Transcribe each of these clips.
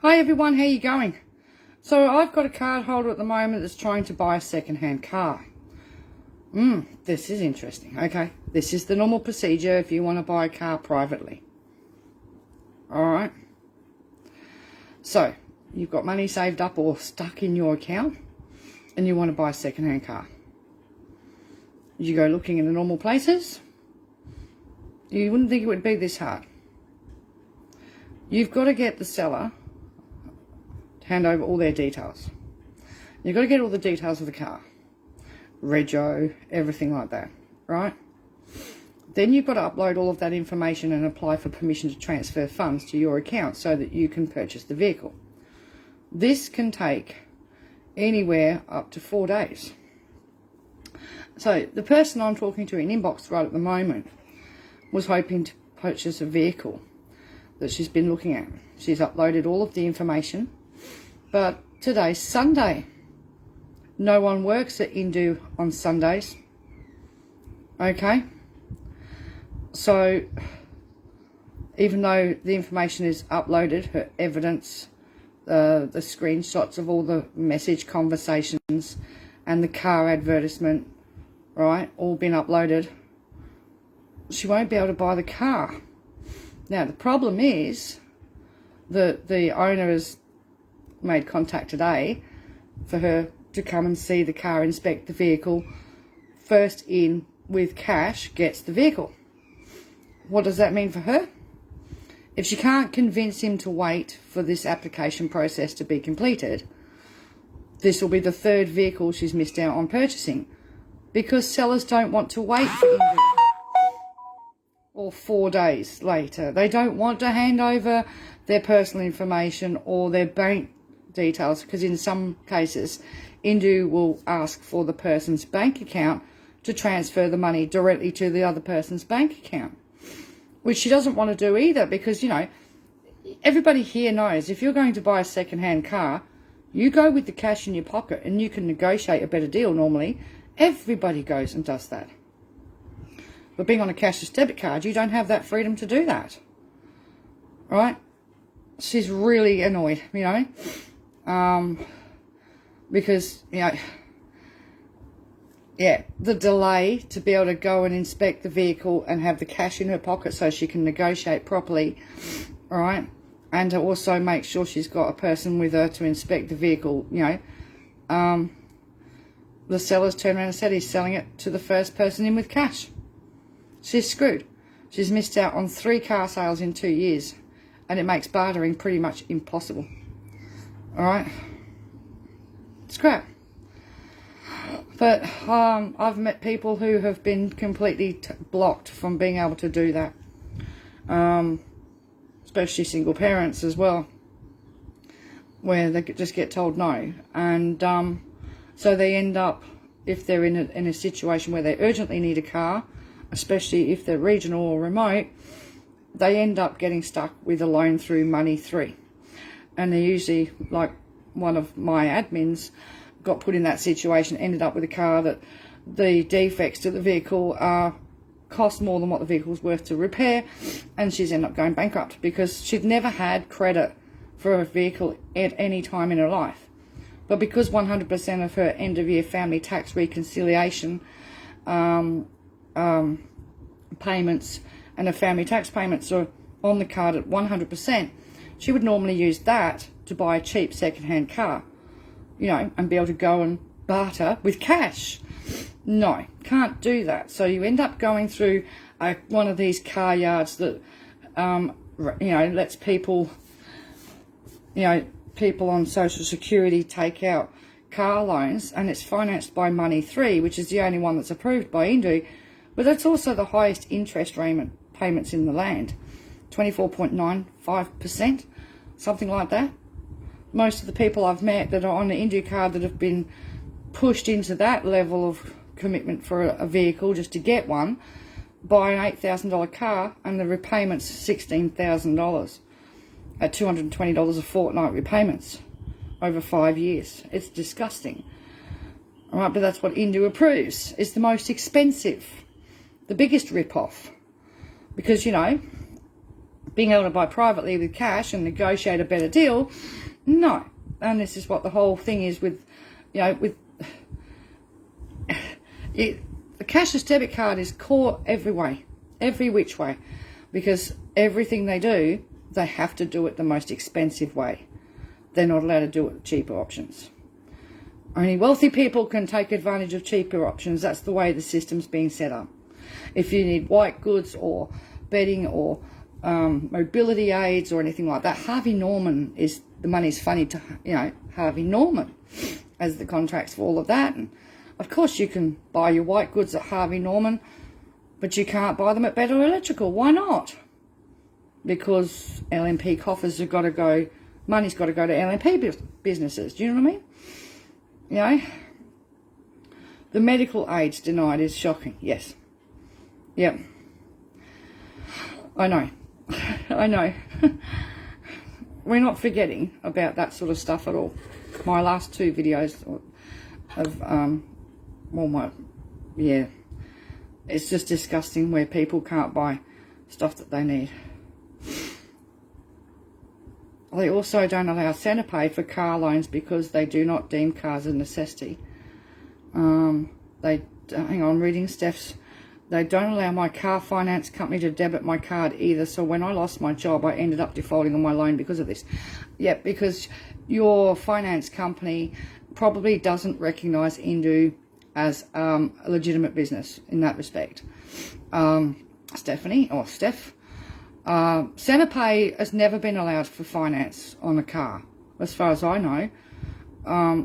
Hi everyone, how you going? So I've got a card holder at the moment that's trying to buy a second-hand car. This is interesting. Okay, this is the normal procedure if you want to buy a car privately. Alright. So, you've got money saved up or stuck in your account and you want to buy a second-hand car. You go looking in the normal places. You wouldn't think it would be this hard. You've got to get the seller to hand over all their details. You've got to get all the details of the car. Rego, everything like that, right? Then you've got to upload all of that information and apply for permission to transfer funds to your account so that you can purchase the vehicle. This can take anywhere up to 4 days. So the person I'm talking to in inbox right at the moment was hoping to purchase a vehicle that she's been looking at. She's uploaded all of the information, but today's Sunday. No one works at Indu on Sundays. Okay? So, even though the information is uploaded, her evidence, the screenshots of all the message conversations and the car advertisement, right, all been uploaded, she won't be able to buy the car. Now, the problem is that the owner has made contact today for her to come and see the car, inspect the vehicle. First in with cash gets the vehicle. What does that mean for her? If she can't convince him to wait for this application process to be completed, this will be the third vehicle she's missed out on purchasing, because sellers don't want to wait for Indu. Or 4 days later. They don't want to hand over their personal information or their bank details, because in some cases Indu will ask for the person's bank account to transfer the money directly to the other person's bank account, which she doesn't want to do either, because, you know, everybody here knows if you're going to buy a second-hand car, you go with the cash in your pocket and you can negotiate a better deal normally. Everybody goes and does that. But being on a cashless debit card, you don't have that freedom to do that. Right? She's really annoyed, you know. Because, you know, yeah, the delay to be able to go and inspect the vehicle and have the cash in her pocket so she can negotiate properly, all right, and to also make sure she's got a person with her to inspect the vehicle, you know. The seller's turned around and said he's selling it to the first person in with cash. She's screwed. She's missed out on 3 car sales in 2 years, and it makes bartering pretty much impossible. All right? It's crap. But I've met people who have been completely blocked from being able to do that. Especially single parents as well, where they just get told no. And so they end up, if they're in a situation where they urgently need a car, especially if they're regional or remote, they end up getting stuck with a loan through Money 3. And they're usually, like one of my admins got put in that situation, ended up with a car that the defects to the vehicle cost more than what the vehicle's worth to repair, and she's ended up going bankrupt because she'd never had credit for a vehicle at any time in her life. But because 100% of her end-of-year family tax reconciliation payments and her family tax payments are on the card at 100%, she would normally use that to buy a cheap second-hand car, you know, and be able to go and barter with cash. No, can't do that. So you end up going through one of these car yards that, you know, lets people, you know, people on Social Security take out car loans, and it's financed by Money 3, which is the only one that's approved by Indu, but it's also the highest interest payments in the land, 24.95%, something like that. Most of the people I've met that are on the Indu card that have been pushed into that level of commitment for a vehicle just to get one, buy an $8,000 car and the repayments $16,000 at $220 a fortnight repayments over 5 years. It's disgusting. All right, but that's what Indu approves. It's the most expensive, the biggest rip-off. Because, you know, being able to buy privately with cash and negotiate a better deal. No. And this is what the whole thing is with, you know, with it. The cashless debit card is core every way, every which way, because everything they do, they have to do it the most expensive way. They're not allowed to do it with cheaper options. Only wealthy people can take advantage of cheaper options. That's the way the system's being set up. If you need white goods or bedding or mobility aids or anything like that, Harvey Norman is, the money's funny to, you know, Harvey Norman as the contracts for all of that. And of course you can buy your white goods at Harvey Norman, but you can't buy them at Better Electrical. Why not? Because LNP coffers have got to go, money's got to go to LNP businesses. Do you know what I mean? You know, the medical aids denied is shocking. Yes. Yep. I know. I know. We're not forgetting about that sort of stuff at all. My last 2 videos of, yeah, it's just disgusting where people can't buy stuff that they need. They also don't allow Centerpay for car loans because they do not deem cars a necessity. Hang on, reading Steph's. They don't allow my car finance company to debit my card either. So when I lost my job, I ended up defaulting on my loan because of this. Yeah, because your finance company probably doesn't recognise Indu as a legitimate business in that respect. Stephanie, or Steph, Centerpay has never been allowed for finance on a car, as far as I know.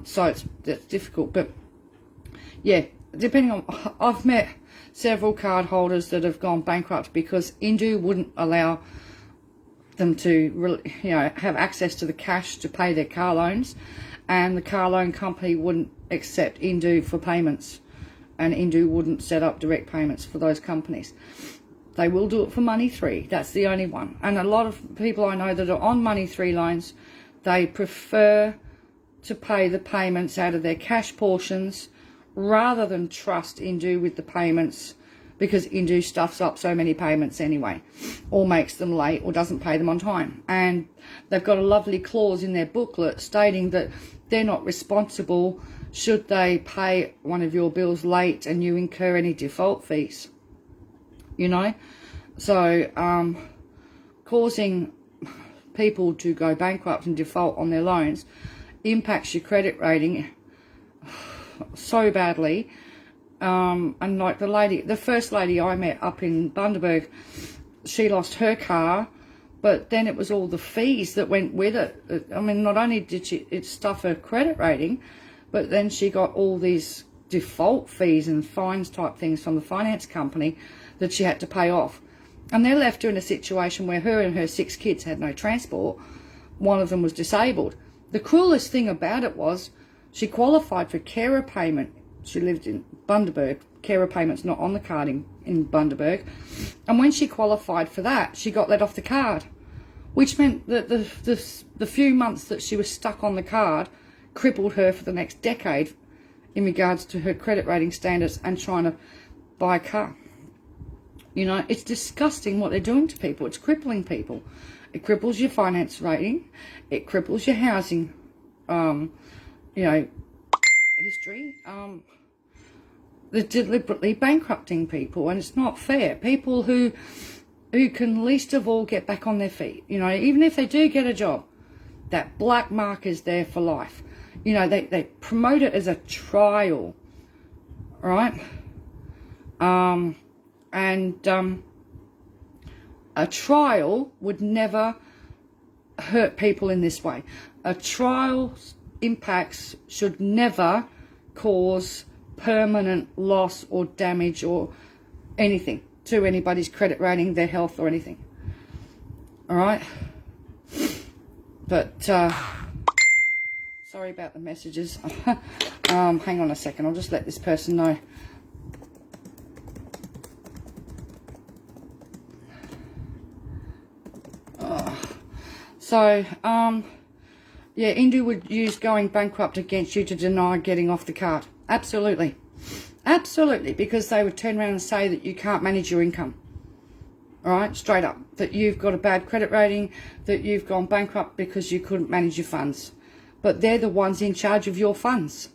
So it's difficult. But yeah, depending on, I've met several card holders that have gone bankrupt because Indu wouldn't allow them to, you know, have access to the cash to pay their car loans, and the car loan company wouldn't accept Indu for payments, and Indu wouldn't set up direct payments for those companies. They will do it for Money3. That's the only one. And a lot of people I know that are on Money3 loans, they prefer to pay the payments out of their cash portions rather than trust Indu with the payments, because Indu stuffs up so many payments anyway, or makes them late, or doesn't pay them on time. And they've got a lovely clause in their booklet stating that they're not responsible should they pay one of your bills late and you incur any default fees. You know, so causing people to go bankrupt and default on their loans impacts your credit rating so badly. And like the first lady I met up in Bundaberg, she lost her car, but then it was all the fees that went with it. I mean, not only did it stuff her credit rating, but then she got all these default fees and fines type things from the finance company that she had to pay off. And they left her in a situation where her and her 6 kids had no transport. One of them was disabled. The cruelest thing about it was she qualified for carer payment. She lived in Bundaberg. Carer payment's not on the card in Bundaberg. And when she qualified for that, she got let off the card, which meant that the few months that she was stuck on the card crippled her for the next decade in regards to her credit rating standards and trying to buy a car. You know, it's disgusting what they're doing to people. It's crippling people. It cripples your finance rating. It cripples your housing, you know, history. They're deliberately bankrupting people, and it's not fair. People who can least of all get back on their feet. You know, even if they do get a job, that black mark is there for life. You know, they promote it as a trial, right? A trial would never hurt people in this way. A trial's impacts should never cause permanent loss or damage or anything to anybody's credit rating, their health or anything. All right? But, sorry about the messages. Hang on a second. I'll just let this person know. So, yeah, Indu would use going bankrupt against you to deny getting off the card. Absolutely. Absolutely, because they would turn around and say that you can't manage your income. all right, straight up, that you've got a bad credit rating, that you've gone bankrupt because you couldn't manage your funds. But they're the ones in charge of your funds.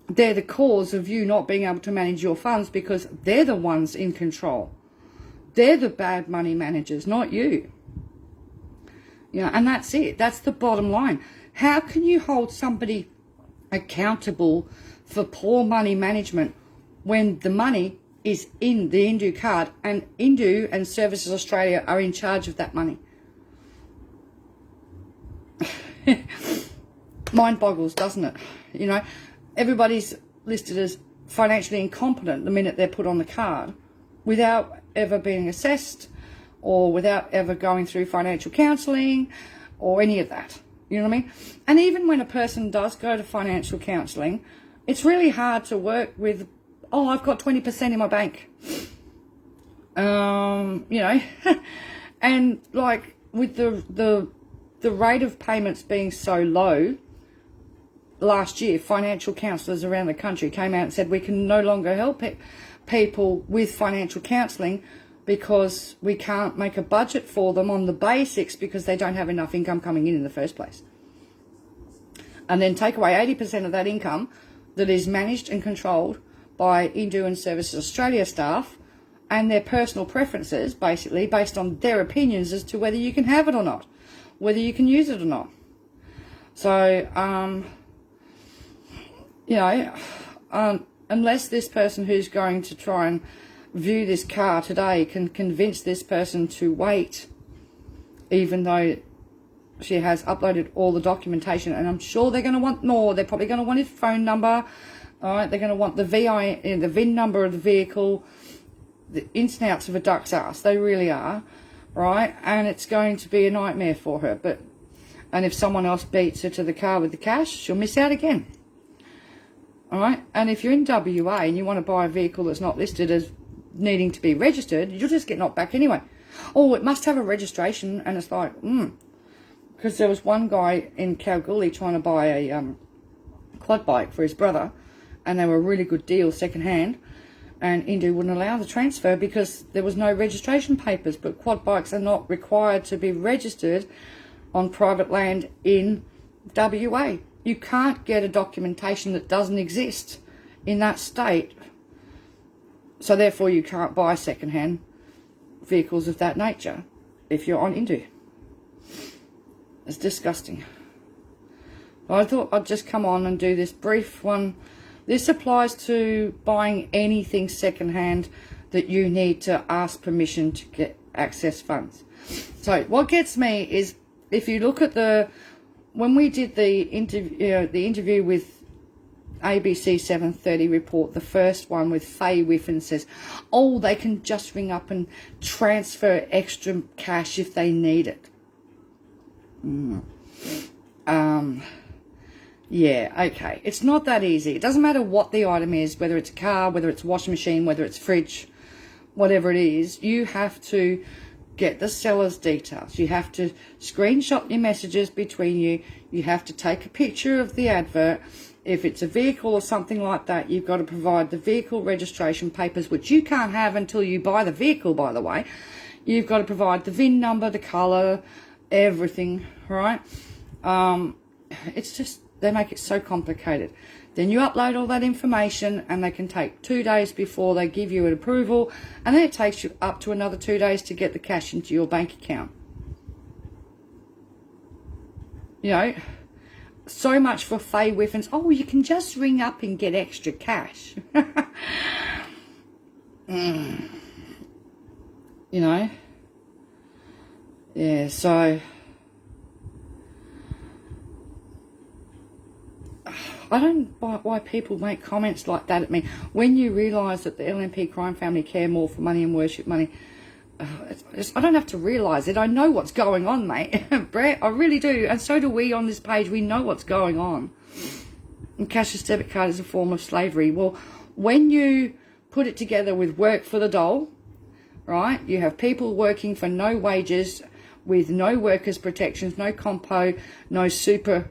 They're the cause of you not being able to manage your funds because they're the ones in control. They're the bad money managers, not you. You know, and that's it. That's the bottom line. How can you hold somebody accountable for poor money management when the money is in the Indu card and Indu and Services Australia are in charge of that money? Mind boggles, doesn't it? You know, everybody's listed as financially incompetent the minute they're put on the card without ever being assessed or without ever going through financial counselling or any of that. You know what I mean? And even when a person does go to financial counselling, it's really hard to work with, oh, I've got 20% in my bank. You know, and like with the rate of payments being so low, last year, financial counsellors around the country came out and said we can no longer help people with financial counselling because we can't make a budget for them on the basics because they don't have enough income coming in the first place. And then take away 80% of that income that is managed and controlled by Indu and Services Australia staff and their personal preferences, basically, based on their opinions as to whether you can have it or not, whether you can use it or not. So, you know, unless this person who's going to try and view this car today can convince this person to wait, even though she has uploaded all the documentation, and I'm sure they're going to want more. They're probably going to want his phone number. All right, they're going to want the the VIN number of the vehicle, the ins and outs of a duck's ass. They really are, right? And it's going to be a nightmare for her. And if someone else beats her to the car with the cash, she'll miss out again. All right, and if you're in WA and you want to buy a vehicle that's not listed as needing to be registered, you'll just get knocked back anyway. Oh, it must have a registration, and it's like, because there was one guy in Kalgoorlie trying to buy a quad bike for his brother, and they were a really good deal second hand, and Indu wouldn't allow the transfer because there was no registration papers. But quad bikes are not required to be registered on private land in WA. You can't get a documentation that doesn't exist in that state. So therefore you can't buy second-hand vehicles of that nature if you're on Indu. It's disgusting. I thought I'd just come on and do this brief one. This applies to buying anything second-hand that you need to ask permission to get access funds. So what gets me is if you look at when we did the interview with ABC 730 report, the first one with Faye Whiffen says, oh, they can just ring up and transfer extra cash if they need it. Yeah, okay. It's not that easy. It doesn't matter what the item is, whether it's a car, whether it's a washing machine, whether it's fridge, whatever it is, you have to get the seller's details. You have to screenshot your messages between you. You have to take a picture of the advert. If it's a vehicle or something like that, you've got to provide the vehicle registration papers, which you can't have until you buy the vehicle, by the way. You've got to provide the VIN number, the colour, everything, right? It's just, they make it so complicated. Then you upload all that information and they can take 2 days before they give you an approval, and then it takes you up to another 2 days to get the cash into your bank account. You know, so much for Faye Whiffen's, oh, you can just ring up and get extra cash. You know? Yeah, so I don't know why people make comments like that at me. When you realise that the LNP crime family care more for money and worship money, I don't have to realise it. I know what's going on, mate. Brett, I really do. And so do we on this page. We know what's going on. And cashless debit card is a form of slavery. Well, when you put it together with work for the dole, right, you have people working for no wages with no workers' protections, no compo, no super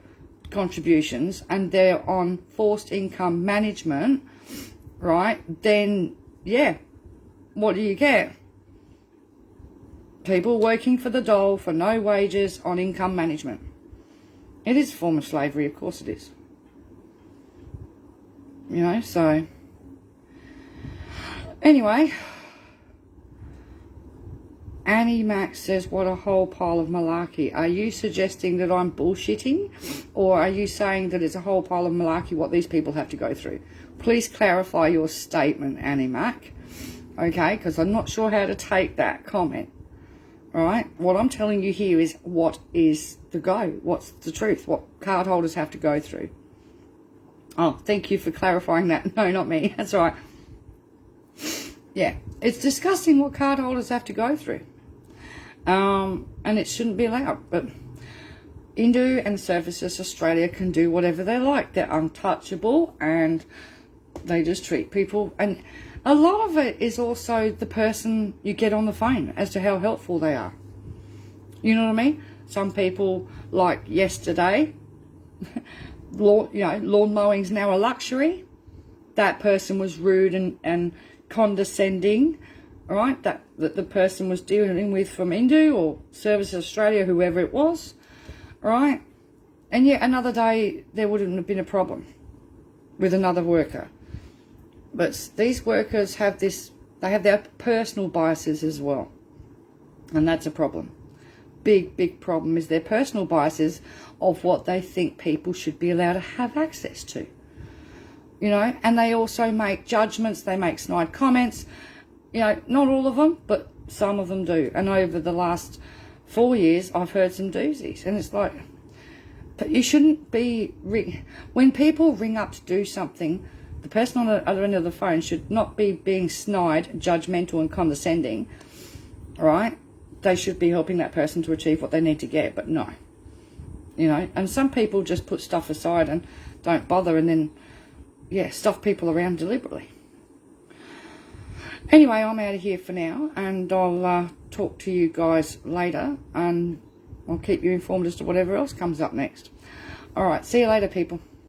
contributions, and they're on forced income management, right, then, yeah, what do you get? People working for the dole for no wages on income management. It is a form of slavery, of course it is. You know, so... Anyway, Annie Max says, what a whole pile of malarkey. Are you suggesting that I'm bullshitting? Or are you saying that it's a whole pile of malarkey what these people have to go through? Please clarify your statement, Annie Mac. Okay, because I'm not sure how to take that comment. All right, what I'm telling you here is what is the go. What's the truth? What card holders have to go through. Oh, thank you for clarifying that. No, not me. That's all right. Yeah, it's disgusting what card holders have to go through. And it shouldn't be allowed. But Indu and Services Australia can do whatever they like. They're untouchable and they just treat people. And a lot of it is also the person you get on the phone as to how helpful they are. You know what I mean? Some people, like yesterday, lawn mowing's now a luxury. That person was rude and condescending, right? That the person was dealing with from Indu or Services Australia, whoever it was, right? And yet another day there wouldn't have been a problem with another worker. But these workers have this, they have their personal biases as well. And that's a problem. Big, big problem is their personal biases of what they think people should be allowed to have access to. You know, and they also make judgments, they make snide comments. You know, not all of them, but some of them do. And over the last 4 years, I've heard some doozies. And it's like, but you shouldn't be, when people ring up to do something, the person on the other end of the phone should not be being snide, judgmental and condescending, right? They should be helping that person to achieve what they need to get, but no. You know, and some people just put stuff aside and don't bother and then, yeah, stuff people around deliberately. Anyway, I'm out of here for now and I'll talk to you guys later and I'll keep you informed as to whatever else comes up next. All right, see you later, people.